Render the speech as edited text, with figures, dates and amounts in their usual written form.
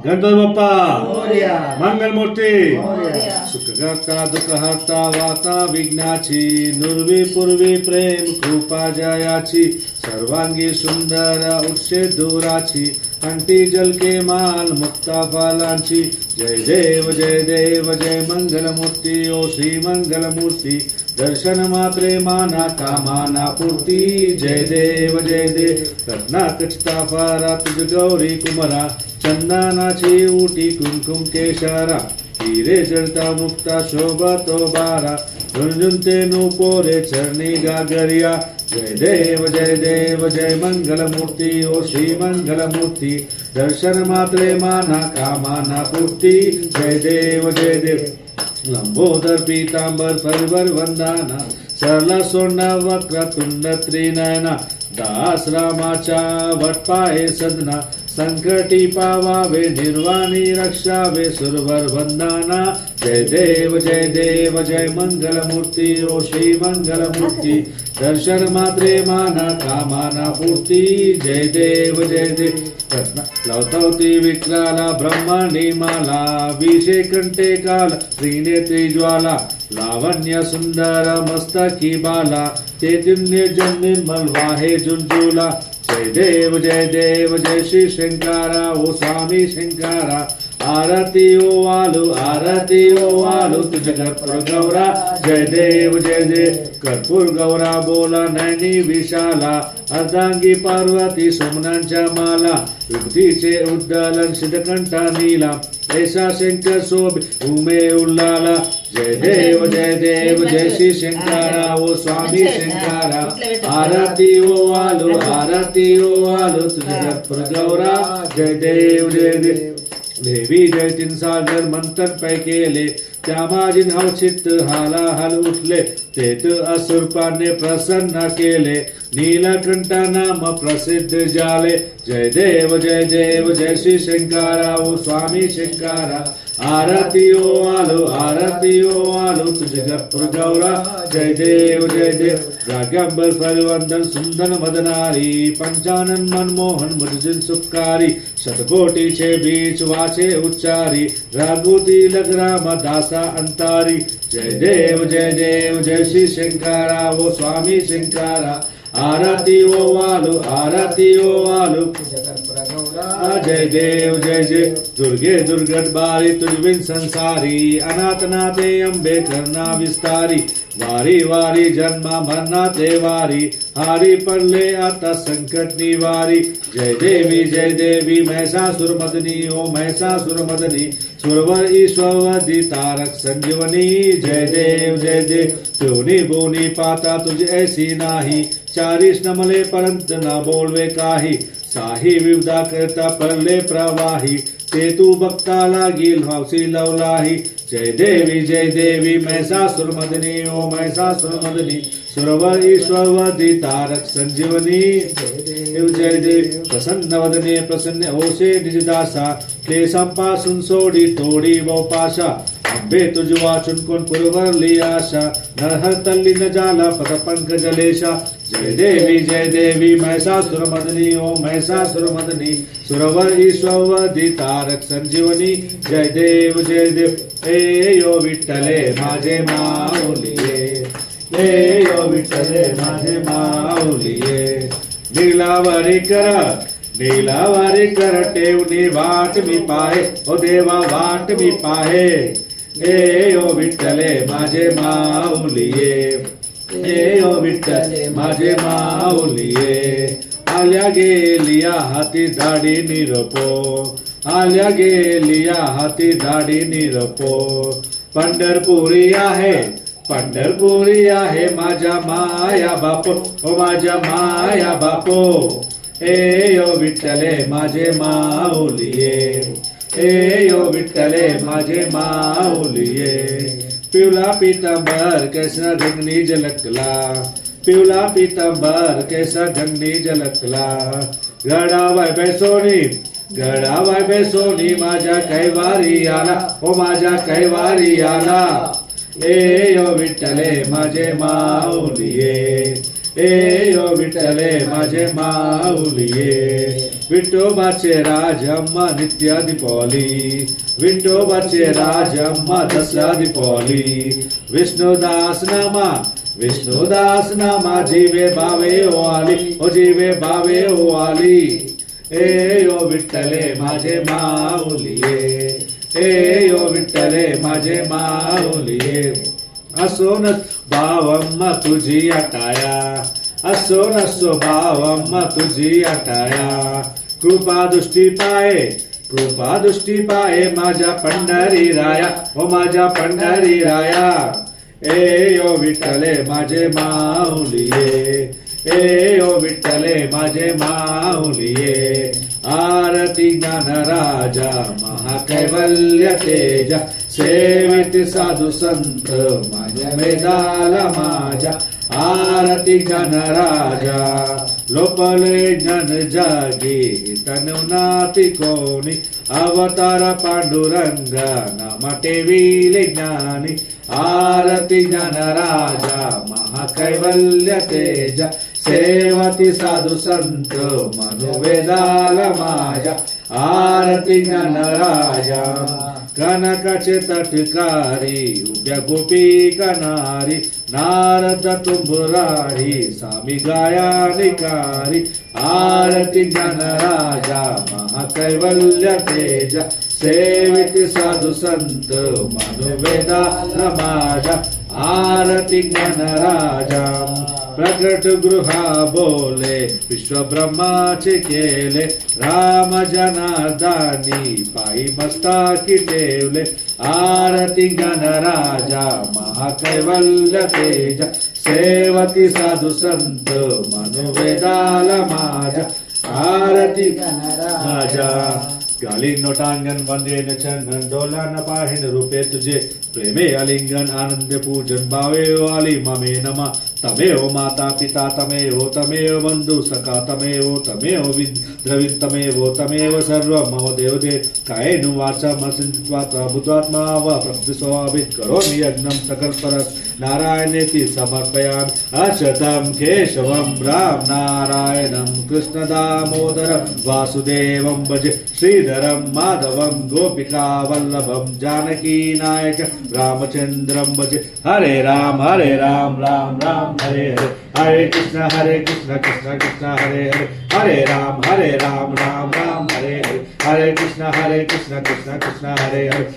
गणपती बाप्पा मोरया. मंगलमूर्ती मोरया. सुखकर्ता दुःखहर्ता वार्ता विघ्नाची नुर्वी पूर्वी प्रेम कृपा जयाची सर्वांगी सुंदर उत्से दुराची अंटी जलके माल मुक्ता फलांची जय देव जय मंगलमूर्ती ओ श्री मंगलमूर्ती दर्शन मात्रे माना कामाना पूर्ती जय देव रत्नाकचिता फारा तुझ गौरी कुमरा चंदनाची उटी कुमकुम केशरा हिरे जळता मुक्ता शोभतो बारा झुंझुनते नुपोरे चरणी गागरिया जय देव जय मंगलमूर्ती ओ श्री मंगलमूर्ती दर्शन मात्रे माना कामाना पूर्ती जय देव लंबोदर पीतांबर परवर वंदना सरला सोंडा वक्रतुंड त्रिनयना दास रामाच्या वटपाये सदना संकटी पावावे निर्वाणी रक्षावे सुरवर वंदना जय देव जय मंगलमूर्ती ओ श्री मंगलमूर्ती दर्शन मात्रे माना कामाना पूर्ती जय देव लवतवती विक्राला ब्रह्मणी माला विषे कंठे काल त्रिनेत्री ज्वाला लावण्य सुंदर मस्तकी बाला ते निर्जन निर्मल वाहे झुंझुला जय देव जय श्री शंकरा ओ स्वामी शंकरा आरती ओ आलू तुझ कर्पूर गौरा जय देव कर्पूर गौरा बोला नैनी विशाला अर्धांगी पार्वती सोमनांच्या माला युक्तीचे उद्दलन सिद्धकंठा नीला ऐसा शंकर शोभे उमे उल्लाला जय देव जय श्री शंकरा ओ स्वामी शंकरा आरती ओ आलू तुझ कर्पूर गौरा जय देव देवी जय तीन सागर मंथन पै केले त्या माझी नाव चित्त हाल उठले तेत असुरपाने प्रसन्न केले नीलकंठा नाम प्रसिद्ध झाले जय देव जय श्री शंकरा ओ स्वामी शंकरा आरती ओ आलू तुझे कर्पूर गौरा जय देव रागंबर फलवंदन सुंदन मदनारी पंचानन मनमोहन मुर्जिन सुखकारी शतकोटीचे बीच वाचे उच्चारी रागुती लगराम दासा अंतारी जय देव जय श्री शंकरा ओ स्वामी शंकरा आरती ओ आलू जय देव दुर्गे दुर्गट बारी तुझविन संसारी अनाथ नाथे अंबे करना विस्तारी वारी जन्मा मरना ते वारी हारी पडले आता संकट निवारी जय देवी महिषासुर मदनी ओ महिषासुर मदनी सुरवर ईश्वरवदी तारक संजीवनी जय देव तुनी बोनी पाता तुझ ऐसी नाही चारीस नमले परंत न बोलवे काही साही विविधा करता परले प्रवाही ते तू बघता लागील हौसी लवलाही जय देवी महिषासुर मदनी ओ महिषासुर मदनी सुरवर ईश्वरवदी तारक संजीवनी जय देव प्रसन्न वदने प्रसन्न होसे निजदासा क्लेशांपासून सोडी तोडी पाशा अंबे तुझ वाचून कोण पुरवरली आशा नरहर तल्ली न जाला पद पंकजलेशा जय देवी महिषासुर मदनी ओ महिषासुर मदनी सुरवर ईश्वरवदी तारक संजीवनी जय देव ए यो विठ्ठले माझे माऊलिये ए यो विठ्ठले माझे माऊलिये नीलावारी कर टेवणी वाट मी पाहे ओ देवा वाट मी पाहे ए ओ विठ्ठले माझे माऊलिये ए ओ विठ्ठले माझे माऊलिये आल्या गेलिया हाती दाढी निरपो आल्या गेलिया हाती दाढी निरपो पंढरपुरी आहे माझ्या माया बापो ओ माझ्या माया बापो ए यो विठ्ठले माझे माऊलिये ए यो विठ्ठले माझे माऊलिये पिवला पितांबर कैसा ढंगनी झलकला पिवला पितांबर कैसा ढंगनी झलकला गडावाय बेसोनी माझ्या कैवारी आला ओ माझ्या कैवारी आला ए यो विठ्ठले माझे माऊलिये ए यो विठ्ठले माझे माऊलिये विठोबाचे राजम्मा नित्य दीपावली, विठोबाचे राजम्मा दसरा दीपावली. विष्णुदास नामा जीवे भावे ओ आली, ओ जीवे भावे ओ आली. ए ओ विठ्ठले माझे माऊलिये, ए ओ विठ्ठले माझे माऊलिये. असो न भावम्मा तुझी अटाया, असो नसो भावम्मा तुझी अटाया. कृपा दृष्टी पाये माझ्या पंढरी राया, ओ माझ्या पंढरी राया. ए ओ विठ्ठले माझे माऊलिये, ए ओ विठ्ठले माझे माऊलिये. आरती ज्ञानराजा महाकैवल्य तेजा, सेवित साधू संत माझ्या वेदाला माझ्या. आरती ज्ञानराजा लोपले ज्ञान जागी, तनुनाती कोणी. अवतार पांडुरंग नाम ठेविले ज्ञानी. आरती ज्ञानराजा महाकैवल्य तेजा, सेवती साधू संत मनोवेदाला माझ्या. आरती ज्ञानराजा कनकाचे तटकारी, उभ्या गोपिका नारी. नारद तुंबुरारी स्वामी गायानिकारी. आरती ज्ञानराजा महाकैवल्य तेजा, सेवित साधू संत मनोवेदाला माझ्या. आरती ज्ञानराजा प्रकट गृहा बोले, विश्व ब्रह्माचे केले. राम जनार्दनी पायी मस्तकी ठेवले. आरती ज्ञानराजा महाकैवल्य तेजा, सेवती साधू संत मनोवेदाला माझ्या. आरती ज्ञानराजा गाली नोटांगन वंदेन चंदन, डोलान पाहिन रूपे तुझे. प्रेमे अलिंगन आनंद पूजन, भावे ओ आली ममे नमा. तमेव माता पिता तमेव, तमेव बंधु सखा तमेव, तमेव द्रविण तमेव, तमेव सर्व मम देव दे. कायेन वाचा मनसेन्द्रियात्वा बुद्धात्मा वा प्रकृतिस्वाभित करोमि यज्ञं सकल परस नारायणेति समर्पयामि. अच्युतं केशवं राम नारायणं कृष्ण दामोदरं वासुदेवं भजे. श्रीधरं माधवं गोपिका वल्लभं जानकी नायक रामचंद्रं भजे. हरे राम राम राम हरे हरे. हरे कृष्ण कृष्ण कृष्ण हरे हरे. हरे राम राम राम हरे हरे. हरे कृष्ण कृष्ण कृष्ण हरे हरे.